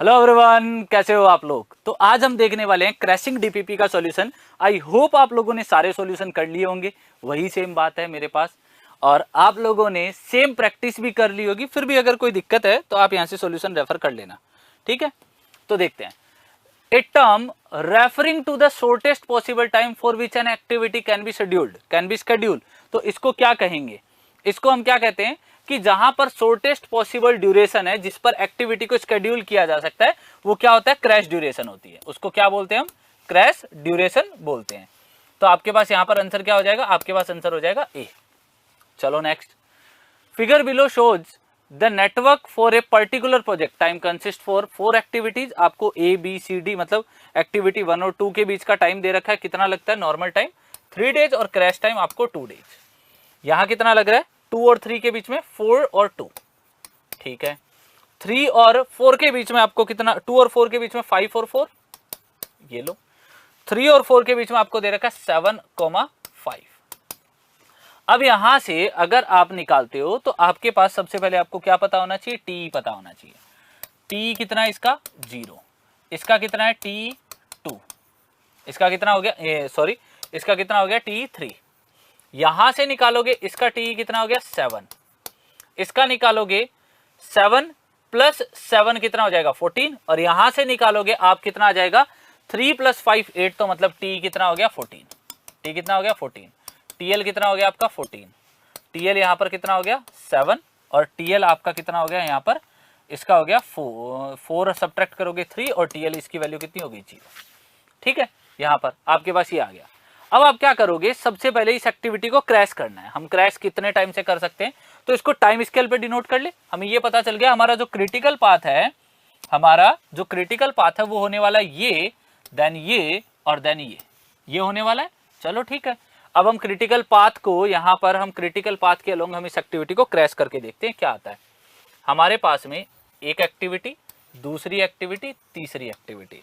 Hello everyone, कैसे हो आप लोग। तो आज हम देखने वाले हैं क्रैशिंग डीपीपी का सॉल्यूशन। आई होप आप लोगों ने सारे सॉल्यूशन कर लिए होंगे। वही सेम बात है मेरे पास, और आप लोगों ने सेम प्रैक्टिस भी कर ली होगी। फिर भी अगर कोई दिक्कत है तो आप यहां से सॉल्यूशन रेफर कर लेना, ठीक है। तो देखते हैं। A term referring to the shortest possible time for which an activity can be scheduled. तो इसको क्या कहेंगे? इसको हम क्या कहते हैं कि जहां पर शॉर्टेस्ट पॉसिबल ड्यूरेशन है, जिस पर एक्टिविटी को शेड्यूल किया जा सकता है, वो क्या होता है? क्रैश ड्यूरेशन होती है। उसको क्या बोलते हैं हम? क्रैश ड्यूरेशन बोलते हैं। तो आपके पास यहां पर आंसर क्या हो जाएगा? आपके पास आंसर हो जाएगा ए। चलो next. Figure below shows the network for a particular project time consist for 4 activities. आपको ए बी सी डी मतलब एक्टिविटी 1 और 2 के बीच का टाइम दे रखा है। कितना लगता है नॉर्मल टाइम? 3 डेज, और क्रैश टाइम आपको 2 डेज। यहां कितना लग रहा है? 2 और 3 के बीच में 4 और 2, ठीक है। 3 और 4 के बीच में आपको कितना? 2 और 4 के बीच में 5 और 4, ये लो। 3 और 4 के बीच में आपको दे रखा है 7,5। अब यहां से अगर आप निकालते हो तो आपके पास सबसे पहले आपको क्या पता होना चाहिए? टी पता होना चाहिए। टी कितना है इसका? 0। इसका कितना है? T2। इसका कितना हो गया? सॉरी, इसका कितना हो गया? T3। यहां से निकालोगे इसका T कितना हो गया? 7। इसका निकालोगे 7 प्लस 7 कितना हो जाएगा? 14। और यहां से निकालोगे आप कितना आ जाएगा? 3 + 5 8। तो मतलब T कितना हो गया? 14। T कितना हो गया? 14। TL कितना हो गया आपका? 14। TL यहां पर कितना हो गया? 7। और TL आपका कितना हो गया यहां पर? इसका हो गया 4 सब्ट्रैक्ट करोगे 3, और TL इसकी वैल्यू कितनी हो गई? 0। ठीक है, यहां पर आपके पास ये आ गया। अब आप क्या करोगे? सबसे पहले इस एक्टिविटी को क्रैश करना है। हम क्रैश कितने टाइम से कर सकते हैं? तो इसको टाइम स्केल पे डिनोट कर ले। हमें ये पता चल गया हमारा जो क्रिटिकल पाथ है, वो होने वाला ये, देन ये, और देन ये होने वाला है। चलो ठीक है। अब हम क्रिटिकल पाथ को यहां पर हम क्रिटिकल पाथ के अलोंग हम इस एक्टिविटी को क्रैश करके देखते हैं क्या आता है। हमारे पास में एक एक्टिविटी, दूसरी एक्टिविटी, तीसरी एक्टिविटी,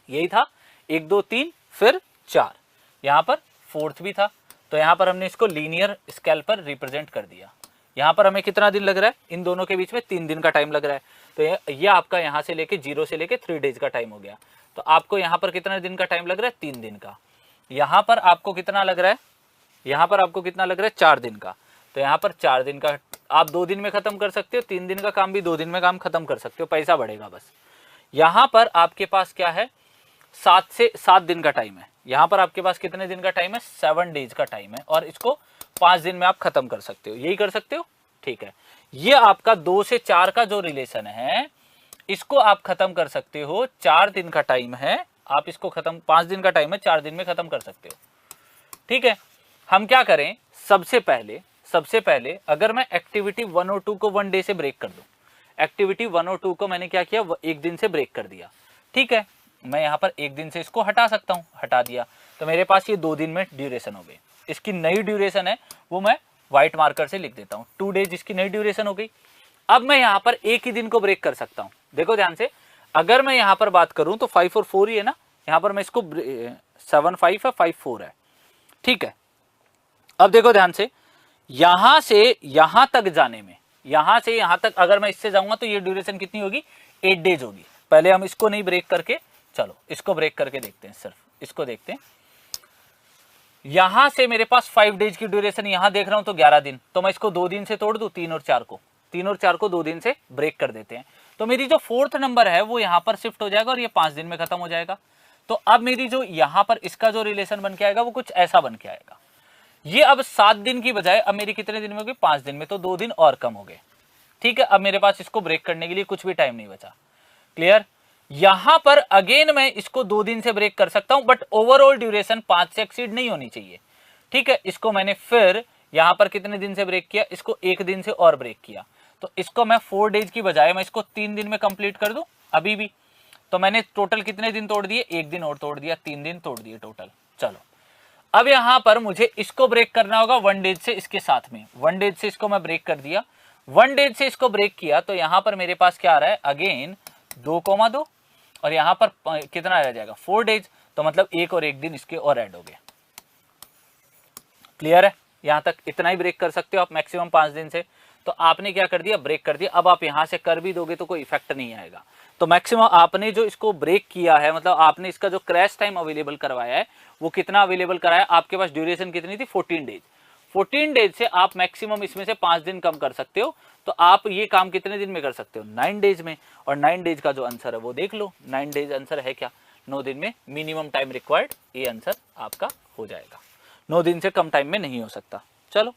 यही था 1 2 3 फिर 4। यहां पर फोर्थ भी था। तो यहां पर हमने इसको लीनियर स्केल पर रिप्रेजेंट कर दिया। यहां पर हमें कितना दिन लग रहा है? इन दोनों के बीच में 3 दिन का टाइम लग रहा है। तो ये आपका यहां से लेके 0 से लेके 3 डेज का टाइम हो गया। तो आपको यहां पर कितना दिन का टाइम लग रहा है? 3 दिन का। यहां पर आपको कितना लग रहा है? यहां पर आपको कितना लग रहा है? 4 दिन का। तो यहां पर 4 दिन का आप 2 दिन में खत्म कर सकते हो। 3 दिन का काम भी 2 दिन में काम खत्म कर सकते हो, पैसा बढ़ेगा बस। यहां पर आपके पास क्या है? 7 दिन का टाइम है। यहां पर आपके पास कितने दिन का टाइम है? 7 डेज का टाइम है, और इसको 5 दिन में आप खत्म कर सकते हो। यही कर सकते हो, ठीक है। ये आपका 2 से 4 का जो रिलेशन है, इसको आप खत्म कर सकते हो। 4 दिन का टाइम है, आप इसको खत्म, 5 दिन का टाइम है, 4 दिन में खत्म कर सकते हो, ठीक है। हम क्या करें? सबसे पहले अगर मैं एक्टिविटी 1 और 2 को 1 डे से ब्रेक कर दूं, एक्टिविटी 1 और 2 को मैंने क्या किया? 1 दिन से ब्रेक कर दिया, ठीक है। मैं यहां पर 1 दिन से इसको हटा सकता हूं, हटा दिया तो मेरे पास ये 2 दिन में ड्यूरेशन हो गई। इसकी नई ड्यूरेशन है वो मैं व्हाइट मार्कर से लिख देता हूं। 2 डेज इसकी नई ड्यूरेशन हो गई। अब मैं यहां पर एक ही दिन को ब्रेक कर सकता हूं। देखो ध्यान से, अगर मैं यहां पर बात करूं तो 5 और 4 ही है ना। यहां पर मैं इसको 7 5 है, 5 4 है, ठीक है। अब देखो ध्यान से, यहां से यहां तक जाने में, यहां से यहां तक अगर मैं इससे जाऊंगा तो ये ड्यूरेशन कितनी होगी? 8 डेज होगी। पहले हम इसको नहीं ब्रेक करके, चलो इसको ब्रेक करके देखते हैं, सिर्फ इसको देखते हैं। यहां से मेरे पास 5 डेज की ड्यूरेशन, यहां देख रहा हूं तो 11 दिन। तो मैं इसको 2 दिन से तोड़ दूं, 3 और 4 को 2 दिन से ब्रेक कर देते हैं। तो मेरी जो 4th नंबर है वो यहां पर शिफ्ट हो जाएगा, और ये 5 दिन में खत्म हो जाएगा। तो अब मेरी जो यहां पर इसका जो रिलेशन बन के आएगा वो कुछ ऐसा बन के आएगा। ये अब 7 दिन की बजाय अब मेरी कितने दिन में होगी? 5 दिन में। तो 2 दिन और कम हो गए, ठीक है। अब मेरे पास इसको ब्रेक करने के लिए कुछ भी टाइम नहीं बचा। क्लियर? यहां पर अगेन मैं इसको 2 दिन से ब्रेक कर सकता हूं, बट ओवरऑल ड्यूरेशन 5 से एक्सीड नहीं होनी चाहिए, ठीक है। इसको मैंने फिर यहां पर कितने दिन से ब्रेक किया? इसको 1 दिन से और ब्रेक किया। तो इसको मैं 4 डेज की बजाय मैं इसको 3 दिन में कंप्लीट कर दूं अभी भी। तो मैंने टोटल कितने दिन तोड़ दिए? 1 दिन और तोड़ दिया, 3 दिन तोड़ दिए टोटल। चलो अब यहां पर मुझे इसको ब्रेक करना होगा 1 डेज से, इसके साथ में 1 डेज से इसको मैं ब्रेक कर दिया। 1 डेज से इसको ब्रेक किया तो यहां पर मेरे पास क्या आ रहा है? अगेन 2,2, और यहां पर कितना रह जाएगा? 4 डेज। तो मतलब 1 और 1 दिन इसके और ऐड हो गए। क्लियर है? यहां तक इतना ही ब्रेक कर सकते हो आप मैक्सिमम 5 दिन से। तो आपने क्या कर दिया, ब्रेक कर दिया। अब आप यहां से कर भी दोगे तो कोई इफेक्ट नहीं आएगा। तो मैक्सिमम आपने जो इसको ब्रेक किया है, मतलब आपने इसका जो क्रैश टाइम अवेलेबल करवाया है वो कितना अवेलेबल कराया, आपके पास ड्यूरेशन कितनी थी, 14 डेज। 14 डेज से आप मैक्सिमम इसमें से 5 दिन कम कर सकते हो। तो आप ये काम कितने दिन में कर सकते हो, 9 डेज में। और 9 डेज का जो आंसर है वो देख लो, 9 डेज आंसर है क्या, 9 दिन में मिनिमम टाइम रिक्वायर्ड, ये आंसर आपका हो जाएगा। 9 दिन से कम टाइम में नहीं हो सकता। चलो,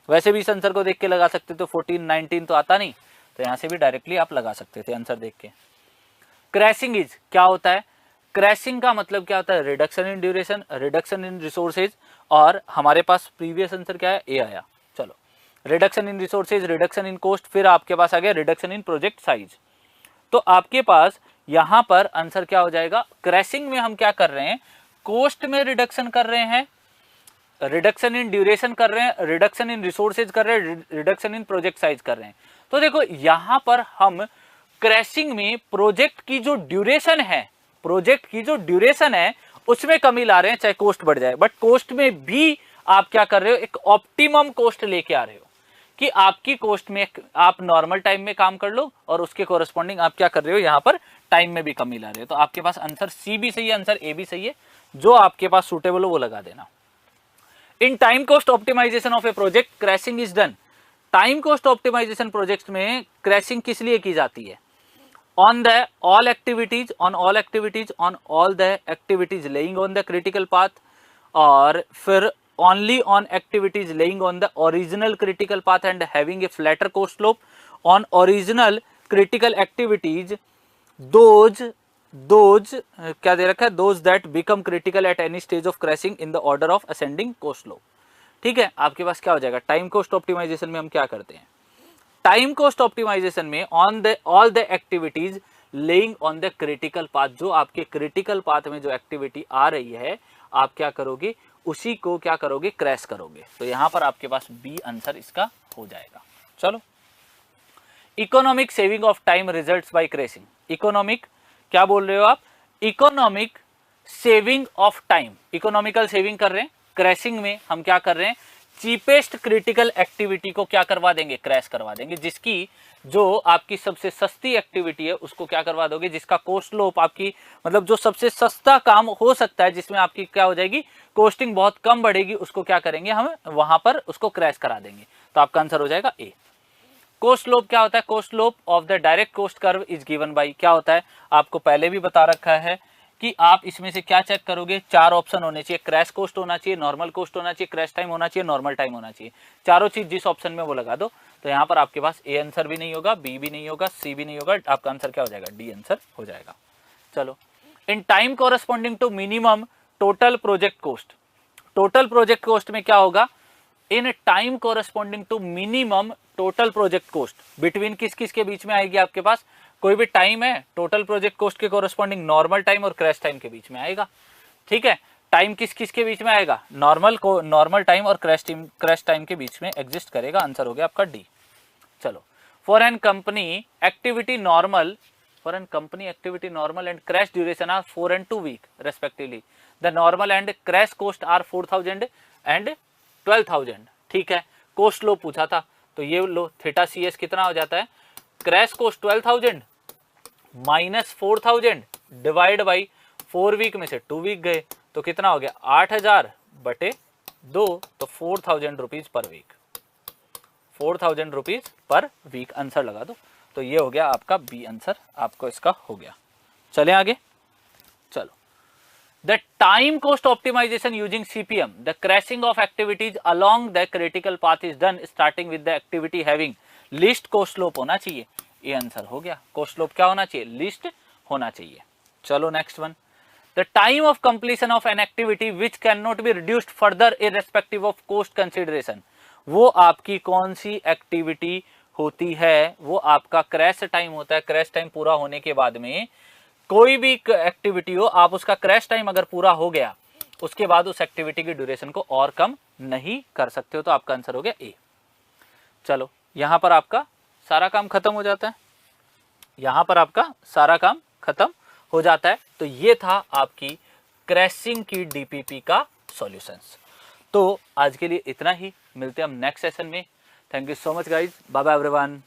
वैसे भी इस आंसर को देख के लगा सकते थे, 14 19 तो आता नहीं, तो यहां से भी डायरेक्टली आप लगा सकते थे आंसर देख के। क्रैशिंग इज क्या होता है, क्रैशिंग का मतलब क्या होता है, reduction in duration, reduction in resources, और हमारे पास प्रीवियस आंसर क्या है, ए आया। चलो, reduction in resources, reduction in cost, फिर आपके पास आ गया रिडक्शन इन प्रोजेक्ट साइज। तो आपके पास यहां पर आंसर क्या हो जाएगा, क्रैशिंग में हम क्या कर रहे हैं, कॉस्ट में रिडक्शन कर रहे हैं, रिडक्शन इन ड्यूरेशन कर रहे हैं, रिडक्शन इन रिसोर्सेज कर रहे हैं, रिडक्शन इन प्रोजेक्ट साइज कर रहे हैं। तो देखो यहां पर हम क्रैशिंग में प्रोजेक्ट की जो ड्यूरेशन है, प्रोजेक्ट की जो ड्यूरेशन है उसमें कमी ला रहे हैं, चाहे कॉस्ट बढ़ जाए। बट कॉस्ट में भी आप क्या कर रहे हो, एक ऑप्टिमम कॉस्ट लेके आ रहे हो कि आपकी कॉस्ट में आप नॉर्मल टाइम में काम कर लो और उसके कोरस्पॉन्डिंग आप क्या कर रहे हो, यहां पर टाइम में भी कमी ला रहे हो। तो आपके पास आंसर सी भी सही है, आंसर ए भी सही है, जो आपके पास सुटेबल हो वो लगा देना। In time cost optimization of a project crashing is done. Time cost optimization project में क्रैशिंग किस लिए की जाती है, on the all activities, on all activities, on all the activities laying on the critical path, और फिर only on activities laying on the original critical path and having a flatter cost slope, on original critical activities those क्या दे रखा है, those that become critical at any stage of crashing in the order of ascending cost slope। ठीक है, आपके पास क्या हो जाएगा, time cost optimisation में हम क्या करते हैं, टाइम कॉस्ट ऑप्टिमाइजेशन में on the all the activities laying on the critical path, जो आपके क्रिटिकल पाथ में जो एक्टिविटी आ रही है आप क्या करोगे, उसी को क्या करोगे, क्रैश करोगे। तो यहां पर आपके पास बी आंसर इसका हो जाएगा। चलो, economic saving of time results bye crashing. Economic क्या बोल रहे हो आप, economic saving of time, economical saving कर रहे हैं। क्रैशिंग में हम क्या कर रहे हैं, चीपेस्ट क्रिटिकल एक्टिविटी को क्या करवा देंगे, क्रैश करवा देंगे। जिसकी जो आपकी सबसे सस्ती एक्टिविटी है उसको क्या करवा दोगे, जिसका कॉस्ट स्लोप आपकी, मतलब जो सबसे सस्ता काम हो सकता है जिसमें आपकी क्या हो जाएगी, कॉस्टिंग बहुत कम बढ़ेगी, उसको क्या करेंगे हम, वहां पर उसको क्रैश करा देंगे। तो आपका आंसर हो जाएगा ए। कॉस्ट स्लोप क्या होता है, cost slope of the direct cost curve is given by, क्या होता है आपको पहले भी बता रखा है कि आप इसमें से क्या चेक करोगे, 4 ऑप्शन होने चाहिए, क्रैश कॉस्ट होना चाहिए, नॉर्मल कॉस्ट होना चाहिए, क्रैश टाइम होना चाहिए, नॉर्मल टाइम होना चाहिए। चारों चीज जिस ऑप्शन में वो लगा दो। तो यहाँ पर आपके पास ए आंसर भी नहीं होगा, बी भी नहीं होगा, सी भी नहीं होगा, आपका आंसर क्या हो जाएगा, डी आंसर हो जाएगा। चलो, in time corresponding to minimum total project cost, total project cost में क्या होगा, in time corresponding to minimum total project cost, between किस किस के बीच में आएगी, आपके पास कोई भी टाइम है, टोटल प्रोजेक्ट कॉस्ट के कोरस्पॉन्डिंग नॉर्मल टाइम और क्रैश टाइम के बीच में आएगा। ठीक है, टाइम किस किस के बीच में आएगा, नॉर्मल टाइम और क्रैश टाइम के बीच में एग्जिस्ट करेगा। आंसर हो गया आपका डी। चलो, for an company activity normal and crash duration are 4 and 2 week respectively, the normal and crash cost are 4000 and 12,000। ठीक है, कॉस्ट लो पूछा था, तो ये लो थीटा सी एस कितना हो जाता है, crash cost 12,000 minus 4,000 divide by 4 week में से 2 वीक गए तो कितना हो गया, 8,000 बटे 2, तो 4,000 rupees per week, 4,000 rupees per week answer लगा दो। तो ये हो गया आपका बी आंसर, आपको इसका हो गया। चले आगे, चलो, the time cost optimization using CPM, the crashing of activities along the critical path is done starting with the activity having least cost slope होना चाहिए। ये आंसर हो गया, कॉस्ट स्लोप क्या होना चाहिए, लिस्ट होना चाहिए। चलो next one, the time of completion of an activity which can not be reduced further irrespective of cost consideration, वो आपकी कौन सी एक्टिविटी होती है, वो आपका क्रैश टाइम होता है। क्रैश टाइम पूरा होने के बाद में कोई भी एक्टिविटी हो, आप उसका क्रैश टाइम अगर पूरा हो गया उसके बाद उस एक्टिविटी की ड्यूरेशन को और कम नहीं कर सकते हो। तो आपका आंसर हो गया ए। चलो, यहां पर आपका सारा काम खत्म हो जाता है, यहां पर आपका सारा काम खत्म हो जाता है। तो ये था आपकी क्रैशिंग की डीपीपी का सॉल्यूशंस। तो आज के लिए इतना ही, मिलते हैं हम नेक्स्ट सेशन में। Thank you so much guys, bye bye everyone.